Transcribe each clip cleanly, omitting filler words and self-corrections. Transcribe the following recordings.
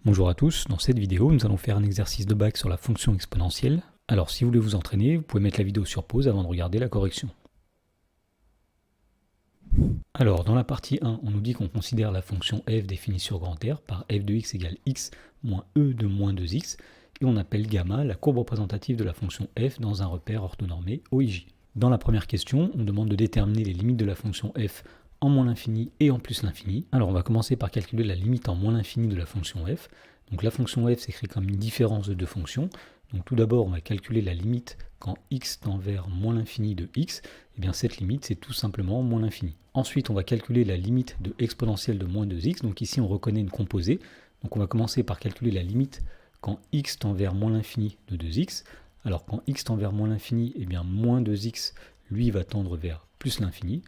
Bonjour à tous, dans cette vidéo nous allons faire un exercice de bac sur la fonction exponentielle. Alors si vous voulez vous entraîner, vous pouvez mettre la vidéo sur pause avant de regarder la correction. Alors dans la partie 1, on nous dit qu'on considère la fonction f définie sur grand R par f de x égale x moins e de moins 2x, et on appelle gamma la courbe représentative de la fonction f dans un repère orthonormé OIJ. Dans la première question, on demande de déterminer les limites de la fonction f en moins l'infini et en plus l'infini. Alors on va commencer par calculer la limite en moins l'infini de la fonction f. Donc la fonction f s'écrit comme une différence de deux fonctions. Donc tout d'abord on va calculer la limite quand x tend vers moins l'infini de x. Et bien cette limite c'est tout simplement moins l'infini. Ensuite on va calculer la limite de exponentielle de moins 2x. Donc ici on reconnaît une composée. Donc on va commencer par calculer la limite quand x tend vers moins l'infini de 2x. Alors quand x tend vers moins l'infini, et bien moins 2x lui va tendre vers plus l'infini.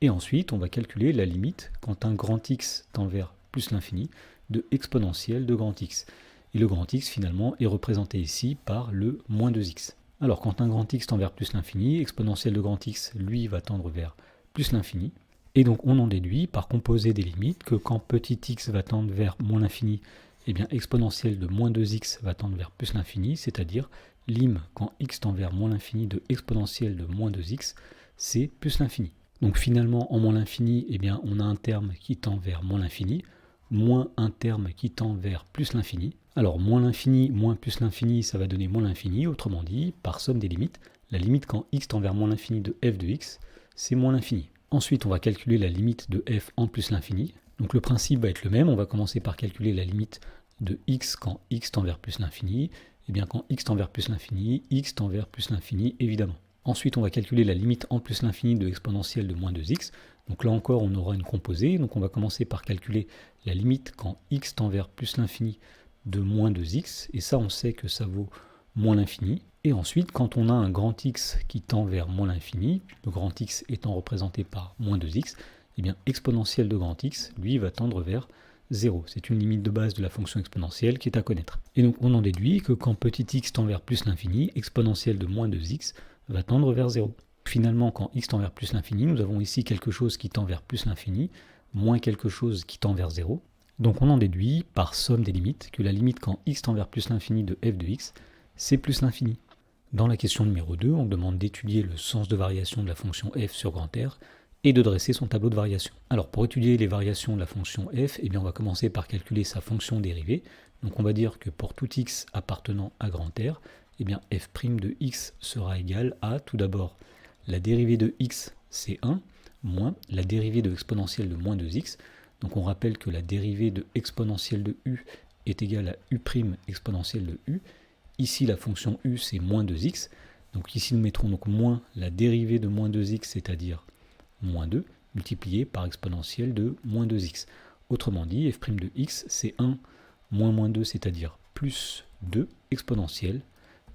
Et ensuite, on va calculer la limite quand un grand x tend vers plus l'infini de exponentielle de grand x. Et le grand x, finalement, est représenté ici par le moins 2x. Alors, quand un grand x tend vers plus l'infini, exponentielle de grand x, lui, va tendre vers plus l'infini. Et donc, on en déduit, par composé des limites, que quand petit x va tendre vers moins l'infini, eh bien, exponentielle de moins 2x va tendre vers plus l'infini, c'est-à-dire lim quand x tend vers moins l'infini de exponentielle de moins 2x, c'est plus l'infini. Donc finalement, en moins l'infini, eh bien, on a un terme qui tend vers moins l'infini, moins un terme qui tend vers plus l'infini. Alors moins l'infini, moins plus l'infini, ça va donner moins l'infini. Autrement dit, par somme des limites, la limite quand x tend vers moins l'infini de f de x, c'est moins l'infini. Ensuite, on va calculer la limite de f en plus l'infini. Donc le principe va être le même. On va commencer par calculer la limite de x quand x tend vers plus l'infini. Et bien quand x tend vers plus l'infini, x tend vers plus l'infini, évidemment. Ensuite, on va calculer la limite en plus l'infini de exponentielle de moins 2x. Donc là encore, on aura une composée. Donc on va commencer par calculer la limite quand x tend vers plus l'infini de moins 2x. Et ça, on sait que ça vaut moins l'infini. Et ensuite, quand on a un grand x qui tend vers moins l'infini, le grand x étant représenté par moins 2x, eh bien exponentielle de grand x, lui, va tendre vers 0. C'est une limite de base de la fonction exponentielle qui est à connaître. Et donc on en déduit que quand petit x tend vers plus l'infini, exponentielle de moins 2x, va tendre vers 0. Finalement, quand x tend vers plus l'infini, nous avons ici quelque chose qui tend vers plus l'infini, moins quelque chose qui tend vers 0. Donc on en déduit, par somme des limites, que la limite quand x tend vers plus l'infini de f de x, c'est plus l'infini. Dans la question numéro 2, on demande d'étudier le sens de variation de la fonction f sur grand R et de dresser son tableau de variation. Alors pour étudier les variations de la fonction f, eh bien on va commencer par calculer sa fonction dérivée. Donc on va dire que pour tout x appartenant à grand R, eh bien f' de x sera égal à, tout d'abord, la dérivée de x, c'est 1, moins la dérivée de exponentielle de moins 2x. Donc on rappelle que la dérivée de exponentielle de u est égale à u' exponentielle de u. Ici, la fonction u, c'est moins 2x. Donc ici, nous mettrons donc moins la dérivée de moins 2x, c'est-à-dire moins 2, multiplié par exponentielle de moins 2x. Autrement dit, f' de x, c'est 1 moins moins 2, c'est-à-dire plus 2 exponentielle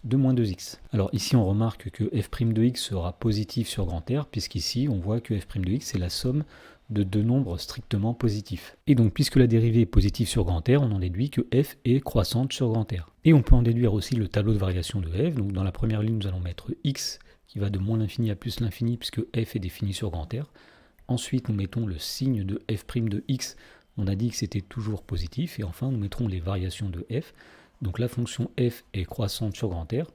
de moins 2x. Alors ici on remarque que f' de x sera positif sur grand R, puisqu'ici on voit que f' de x c'est la somme de deux nombres strictement positifs. Et donc puisque la dérivée est positive sur grand R, on en déduit que f est croissante sur grand R. Et on peut en déduire aussi le tableau de variation de f. Donc dans la première ligne nous allons mettre x qui va de moins l'infini à plus l'infini puisque f est défini sur grand R. Ensuite nous mettons le signe de f' de x. On a dit que c'était toujours positif. Et enfin nous mettrons les variations de f. Donc la fonction f est croissante sur grand R.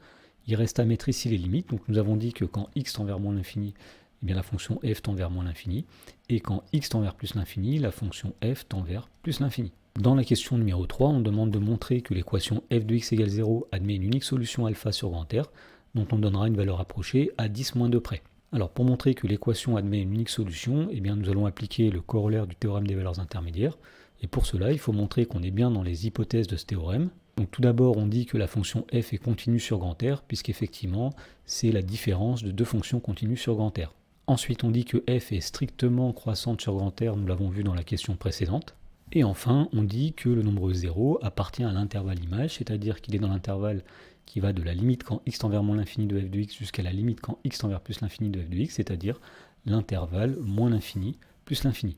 Il reste à mettre ici les limites. Donc nous avons dit que quand x tend vers moins l'infini, eh bien la fonction f tend vers moins l'infini. Et quand x tend vers plus l'infini, la fonction f tend vers plus l'infini. Dans la question numéro 3, on demande de montrer que l'équation f de x égale 0 admet une unique solution alpha sur grand R, dont on donnera une valeur approchée à 10 moins 2 près. Alors pour montrer que l'équation admet une unique solution, eh bien nous allons appliquer le corollaire du théorème des valeurs intermédiaires. Et pour cela, il faut montrer qu'on est bien dans les hypothèses de ce théorème. Donc tout d'abord, on dit que la fonction f est continue sur grand R, puisqu'effectivement, c'est la différence de deux fonctions continues sur grand R. Ensuite, on dit que f est strictement croissante sur grand R, nous l'avons vu dans la question précédente. Et enfin, on dit que le nombre 0 appartient à l'intervalle image, c'est-à-dire qu'il est dans l'intervalle qui va de la limite quand x tend vers moins l'infini de f de x jusqu'à la limite quand x tend vers plus l'infini de f de x, c'est-à-dire l'intervalle moins l'infini plus l'infini.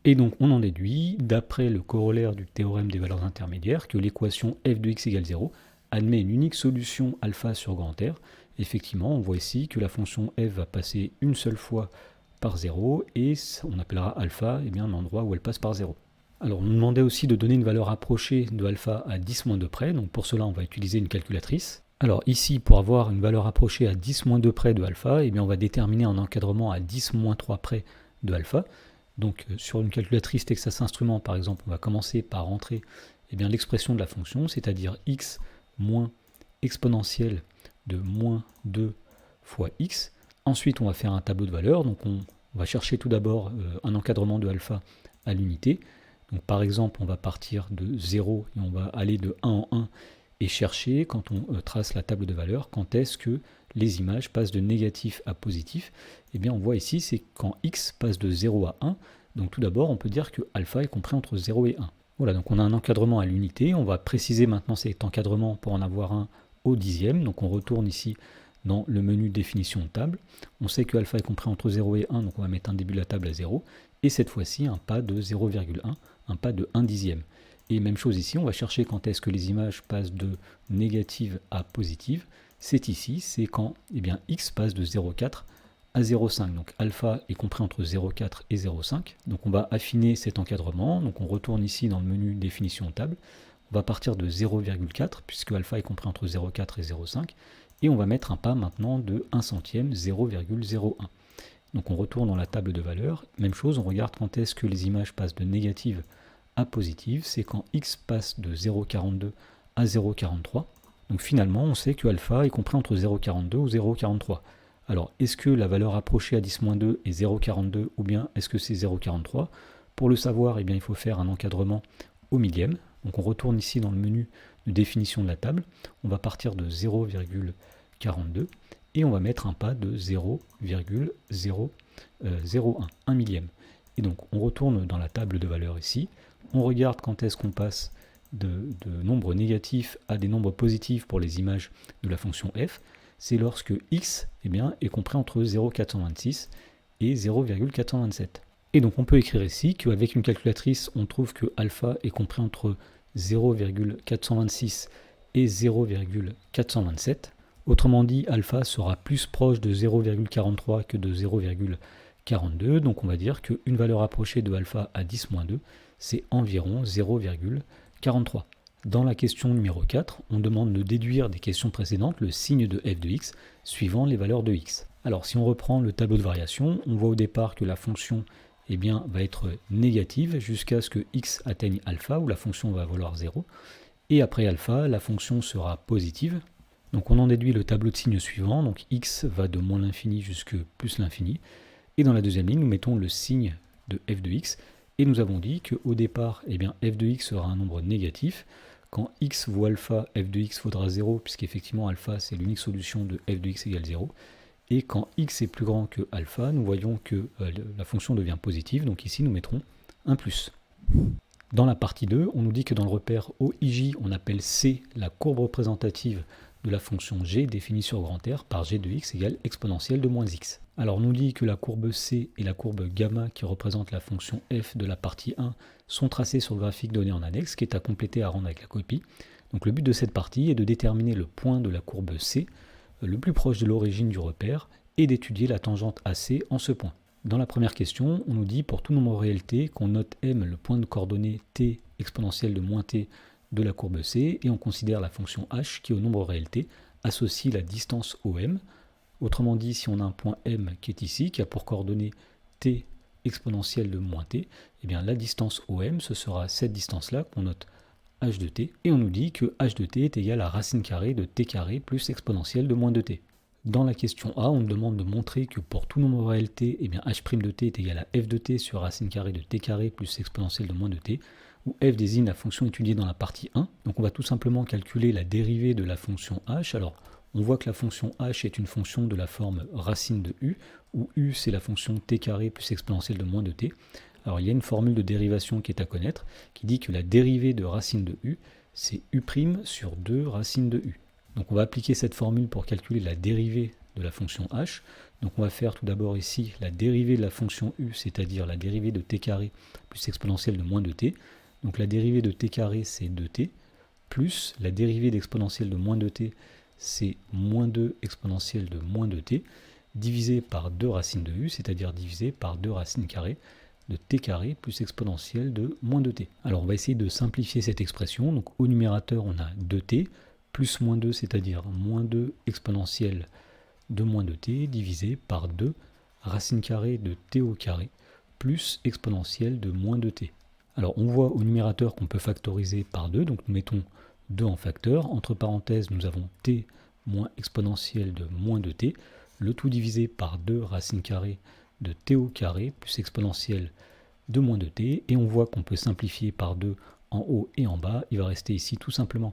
Et donc on en déduit, d'après le corollaire du théorème des valeurs intermédiaires, que l'équation f de x égale 0 admet une unique solution alpha sur grand R. Effectivement, on voit ici que la fonction f va passer une seule fois par 0, et on appellera alpha l'endroit où elle passe par 0. Alors on nous demandait aussi de donner une valeur approchée de alpha à 10-2 près, donc pour cela on va utiliser une calculatrice. Alors ici, pour avoir une valeur approchée à 10-2 près de alpha, eh bien on va déterminer un encadrement à 10-3 près de alpha. Donc sur une calculatrice Texas Instruments par exemple, on va commencer par rentrer l'expression de la fonction, c'est-à-dire x moins exponentielle de moins 2 fois x. Ensuite, on va faire un tableau de valeurs. Donc on va chercher tout d'abord un encadrement de alpha à l'unité. Donc par exemple, on va partir de 0 et on va aller de 1 en 1 et chercher, quand on trace la table de valeurs, quand est-ce que les images passent de négatif à positif. Eh bien on voit ici, c'est quand x passe de 0 à 1. Donc tout d'abord, on peut dire que alpha est compris entre 0 et 1. Voilà, donc on a un encadrement à l'unité. On va préciser maintenant cet encadrement pour en avoir un au dixième. Donc on retourne ici dans le menu définition de table. On sait que alpha est compris entre 0 et 1, donc on va mettre un début de la table à 0. Et cette fois-ci, un pas de 0,1, un pas de 1 dixième. Et même chose ici, on va chercher quand est-ce que les images passent de négative à positive. C'est ici, c'est quand x passe de 0,4 à 0,5. Donc alpha est compris entre 0,4 et 0,5. Donc on va affiner cet encadrement. Donc on retourne ici dans le menu définition de table. On va partir de 0,4 puisque alpha est compris entre 0,4 et 0,5. Et on va mettre un pas maintenant de 1 centième, 0,01. Donc on retourne dans la table de valeurs. Même chose, on regarde quand est-ce que les images passent de négative à positive. C'est quand x passe de 0,42 à 0,43. Donc finalement, on sait que alpha est compris entre 0,42 ou 0,43. Alors, est-ce que la valeur approchée à 10-2 est 0,42 ou bien est-ce que c'est 0,43? Pour le savoir, il faut faire un encadrement au millième. Donc on retourne ici dans le menu de définition de la table. On va partir de 0,42 et on va mettre un pas de 0,001, 1 millième. Et donc on retourne dans la table de valeurs ici. On regarde quand est-ce qu'on passe de nombres négatifs à des nombres positifs pour les images de la fonction f. C'est lorsque x est compris entre 0,426 et 0,427. Et donc on peut écrire ici qu'avec une calculatrice, on trouve que alpha est compris entre 0,426 et 0,427. Autrement dit, alpha sera plus proche de 0,43 que de 0,42. Donc on va dire qu'une valeur approchée de alpha à 10-2, c'est environ 0,43. Dans la question numéro 4, on demande de déduire des questions précédentes le signe de f de x suivant les valeurs de x. Alors si on reprend le tableau de variation, on voit au départ que la fonction va être négative jusqu'à ce que x atteigne alpha, où la fonction va valoir 0. Et après alpha, la fonction sera positive. Donc on en déduit le tableau de signes suivant, donc x va de moins l'infini jusqu'à plus l'infini. Et dans la deuxième ligne, nous mettons le signe de f de x. Et nous avons dit qu'au départ, f de x sera un nombre négatif. Quand x vaut alpha, f de x vaudra 0, puisqu'effectivement alpha c'est l'unique solution de f de x égale 0. Et quand x est plus grand que alpha, nous voyons que la fonction devient positive, donc ici nous mettrons un plus. Dans la partie 2, on nous dit que dans le repère OIJ, on appelle C la courbe représentative de la fonction g définie sur grand R par g de x égale exponentielle de moins x. Alors on nous dit que la courbe C et la courbe gamma qui représentent la fonction f de la partie 1 sont tracées sur le graphique donné en annexe, qui est à compléter à rendre avec la copie. Donc le but de cette partie est de déterminer le point de la courbe C le plus proche de l'origine du repère et d'étudier la tangente AC en ce point. Dans la première question, on nous dit pour tout nombre réel t qu'on note m le point de coordonnée t exponentielle de moins t de la courbe C et on considère la fonction h qui au nombre réel t associe la distance OM. Autrement dit, si on a un point m qui est ici, qui a pour coordonnée t exponentielle de moins t, la distance OM, ce sera cette distance-là qu'on note h de t, et on nous dit que h de t est égal à racine carrée de t carré plus exponentielle de moins 2t. Dans la question A, on nous demande de montrer que pour tout nombre réel t, h' de t est égal à f de t sur racine carrée de t carré plus exponentielle de moins 2t, où f désigne la fonction étudiée dans la partie 1. Donc on va tout simplement calculer la dérivée de la fonction h. Alors on voit que la fonction h est une fonction de la forme racine de u, où u c'est la fonction t carré plus exponentielle de moins 2t. Alors il y a une formule de dérivation qui est à connaître, qui dit que la dérivée de racine de u, c'est u' sur 2 racine de u. Donc on va appliquer cette formule pour calculer la dérivée de la fonction h. Donc on va faire tout d'abord ici la dérivée de la fonction u, c'est-à-dire la dérivée de t carré plus exponentielle de moins 2t. Donc la dérivée de t carré c'est 2t, plus la dérivée d'exponentielle de moins 2t c'est moins 2 exponentielle de moins 2t, divisé par 2 racines de u, c'est-à-dire divisé par 2 racines carrées de t carré plus exponentielle de moins 2t. Alors on va essayer de simplifier cette expression. Donc au numérateur, on a 2t plus moins 2, c'est-à-dire moins 2 exponentielle de moins 2t divisé par 2 racine carrée de t au carré plus exponentielle de moins 2t. Alors on voit au numérateur qu'on peut factoriser par 2, donc nous mettons 2 en facteur. Entre parenthèses, nous avons t moins exponentielle de moins 2t, le tout divisé par 2 racine carrée de t au carré plus exponentielle de moins 2t, et on voit qu'on peut simplifier par 2 en haut et en bas. Il va rester ici tout simplement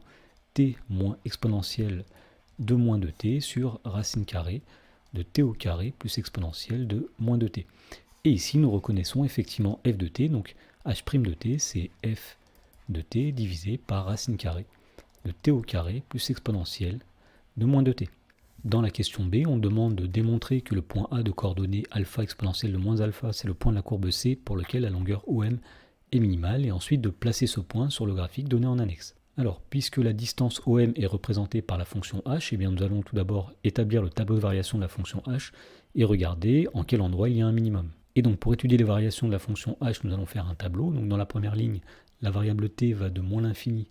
t moins exponentielle de moins 2t sur racine carrée de t au carré plus exponentielle de moins 2t. Et ici, nous reconnaissons effectivement f de t, donc h' de t, c'est f de t divisé par racine carrée de t au carré plus exponentielle de moins 2t. Dans la question B, on demande de démontrer que le point A de coordonnées alpha exponentielle de moins alpha, c'est le point de la courbe C pour lequel la longueur OM est minimale, et ensuite de placer ce point sur le graphique donné en annexe. Alors, puisque la distance OM est représentée par la fonction h, eh bien nous allons tout d'abord établir le tableau de variation de la fonction h et regarder en quel endroit il y a un minimum. Et donc pour étudier les variations de la fonction h, nous allons faire un tableau. Donc dans la première ligne, la variable t va de moins l'infini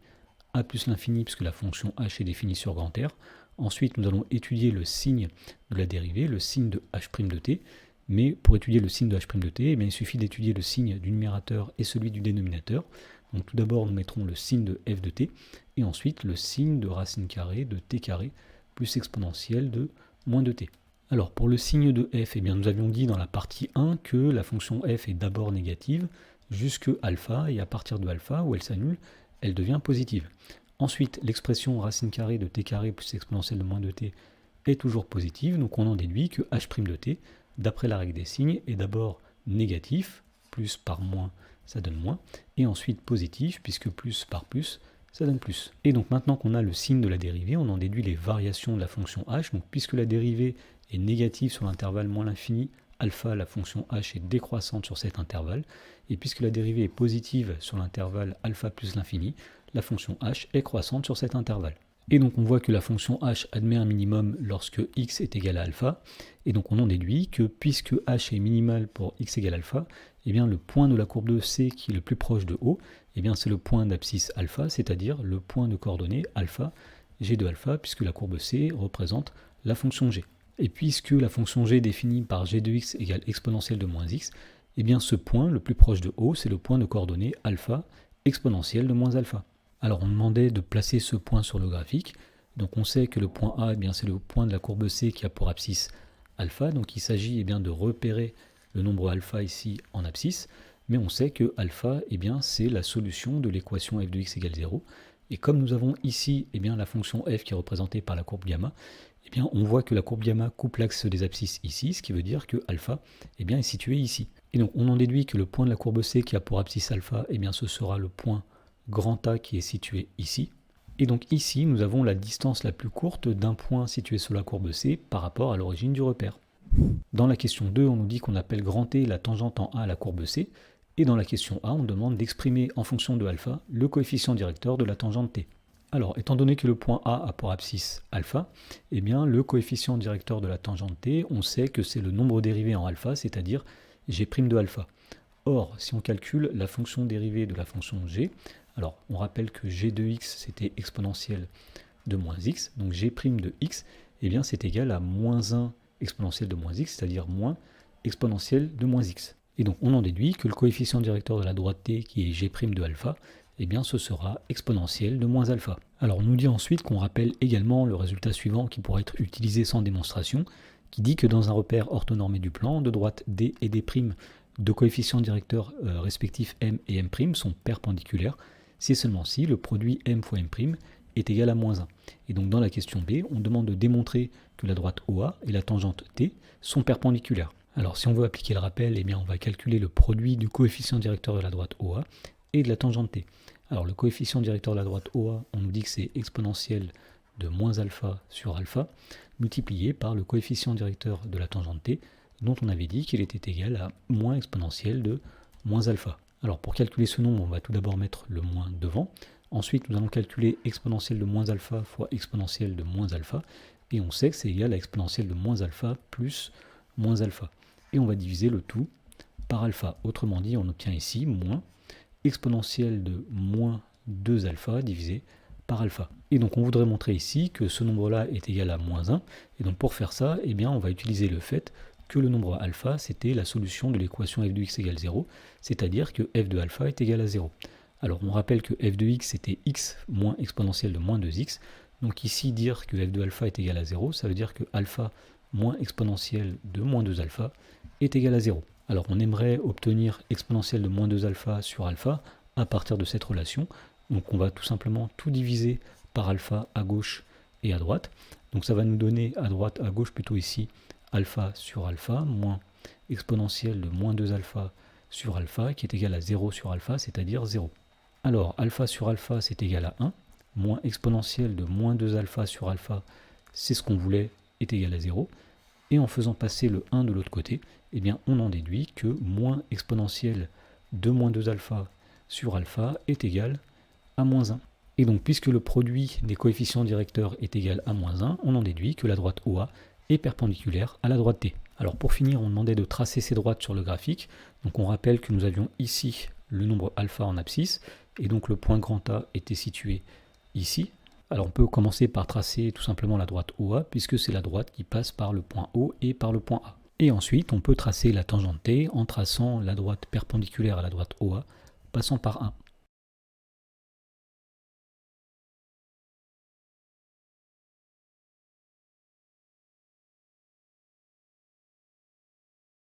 à plus l'infini, puisque la fonction h est définie sur grand R. Ensuite, nous allons étudier le signe de la dérivée, le signe de h' de t. Mais pour étudier le signe de h' de t, eh bien, il suffit d'étudier le signe du numérateur et celui du dénominateur. Donc tout d'abord, nous mettrons le signe de f de t, et ensuite le signe de racine carrée de t carré plus exponentielle de moins 2t. Alors pour le signe de f, eh bien, nous avions dit dans la partie 1 que la fonction f est d'abord négative jusque alpha, et à partir de alpha, où elle s'annule, elle devient positive. Ensuite, l'expression racine carrée de t carré plus exponentielle de moins 2t est toujours positive, donc on en déduit que h' de t, d'après la règle des signes, est d'abord négatif, plus par moins, ça donne moins, et ensuite positif, puisque plus par plus, ça donne plus. Et donc maintenant qu'on a le signe de la dérivée, on en déduit les variations de la fonction h, donc puisque la dérivée est négative sur l'intervalle moins l'infini, alpha, la fonction h est décroissante sur cet intervalle, et puisque la dérivée est positive sur l'intervalle alpha plus l'infini, la fonction h est croissante sur cet intervalle. Et donc on voit que la fonction h admet un minimum lorsque x est égal à alpha, et donc on en déduit que puisque h est minimal pour x égale alpha, eh bien le point de la courbe de C qui est le plus proche de O, eh bien c'est le point d'abscisse alpha, c'est-à-dire le point de coordonnées alpha, g de alpha, puisque la courbe C représente la fonction g. Et puisque la fonction g est définie par g de x égale exponentielle de moins x, eh bien ce point le plus proche de O, c'est le point de coordonnées alpha exponentielle de moins alpha. Alors on demandait de placer ce point sur le graphique, donc on sait que le point A, eh bien, c'est le point de la courbe C qui a pour abscisse alpha, donc il s'agit eh bien, de repérer le nombre alpha ici en abscisse, mais on sait que alpha, eh bien, c'est la solution de l'équation f de x égale 0, et comme nous avons ici eh bien, la fonction f qui est représentée par la courbe gamma, eh bien, on voit que la courbe gamma coupe l'axe des abscisses ici, ce qui veut dire que alpha eh bien, est situé ici. Et donc on en déduit que le point de la courbe C qui a pour abscisse alpha, eh bien, ce sera le point grand A qui est situé ici. Et donc ici, nous avons la distance la plus courte d'un point situé sur la courbe C par rapport à l'origine du repère. Dans la question 2, on nous dit qu'on appelle grand T la tangente en A à la courbe C, et dans la question A, on demande d'exprimer en fonction de alpha le coefficient directeur de la tangente T. Alors, étant donné que le point A a pour abscisse alpha, eh bien le coefficient directeur de la tangente T, on sait que c'est le nombre dérivé en alpha, c'est-à-dire g' de alpha. Or, si on calcule la fonction dérivée de la fonction g, alors on rappelle que g de x c'était exponentielle de moins x, donc g' de x, eh bien c'est égal à moins 1 exponentielle de moins x, c'est-à-dire moins exponentielle de moins x. Et donc on en déduit que le coefficient directeur de la droite t, qui est g' de alpha, eh bien ce sera exponentielle de moins alpha. Alors on nous dit ensuite qu'on rappelle également le résultat suivant qui pourra être utilisé sans démonstration, qui dit que dans un repère orthonormé du plan, de droite d et d', deux coefficients directeurs respectifs m et m' sont perpendiculaires, si et seulement si le produit m fois m' est égal à moins 1. Et donc dans la question B, on demande de démontrer que la droite OA et la tangente T sont perpendiculaires. Alors si on veut appliquer le rappel, eh bien on va calculer le produit du coefficient directeur de la droite OA et de la tangente T. Alors le coefficient directeur de la droite OA, on nous dit que c'est exponentielle de moins alpha sur alpha, multiplié par le coefficient directeur de la tangente T, dont on avait dit qu'il était égal à moins exponentielle de moins alpha. Alors pour calculer ce nombre, on va tout d'abord mettre le moins devant. Ensuite, nous allons calculer exponentielle de moins alpha fois exponentielle de moins alpha. Et on sait que c'est égal à exponentielle de moins alpha plus moins alpha. Et on va diviser le tout par alpha. Autrement dit, on obtient ici moins exponentielle de moins 2 alpha divisé par alpha. Et donc on voudrait montrer ici que ce nombre-là est égal à moins 1. Et donc pour faire ça, eh bien, on va utiliser le fait que le nombre alpha, c'était la solution de l'équation f de x égale 0, c'est-à-dire que f de alpha est égal à 0. Alors on rappelle que f de x c'était x moins exponentielle de moins 2x. Donc ici dire que f de alpha est égal à 0, ça veut dire que alpha moins exponentielle de moins 2 alpha est égal à 0. Alors on aimerait obtenir exponentielle de moins 2 alpha sur alpha à partir de cette relation. Donc on va tout simplement tout diviser par alpha à gauche et à droite. Donc ça va nous donner à droite, à gauche plutôt ici, alpha sur alpha moins exponentielle de moins 2 alpha sur alpha qui est égal à 0 sur alpha, c'est-à-dire 0. Alors alpha sur alpha c'est égal à 1, moins exponentielle de moins 2 alpha sur alpha, c'est ce qu'on voulait, est égal à 0. Et en faisant passer le 1 de l'autre côté, eh bien on en déduit que moins exponentielle de moins 2 alpha sur alpha est égal à moins 1. Et donc puisque le produit des coefficients directeurs est égal à moins 1, on en déduit que la droite OA est perpendiculaire à la droite T. Alors pour finir, on demandait de tracer ces droites sur le graphique. Donc on rappelle que nous avions ici le nombre alpha en abscisse, et donc le point grand A était situé ici. Alors on peut commencer par tracer tout simplement la droite OA, puisque c'est la droite qui passe par le point O et par le point A. Et ensuite, on peut tracer la tangente T en traçant la droite perpendiculaire à la droite OA, passant par 1.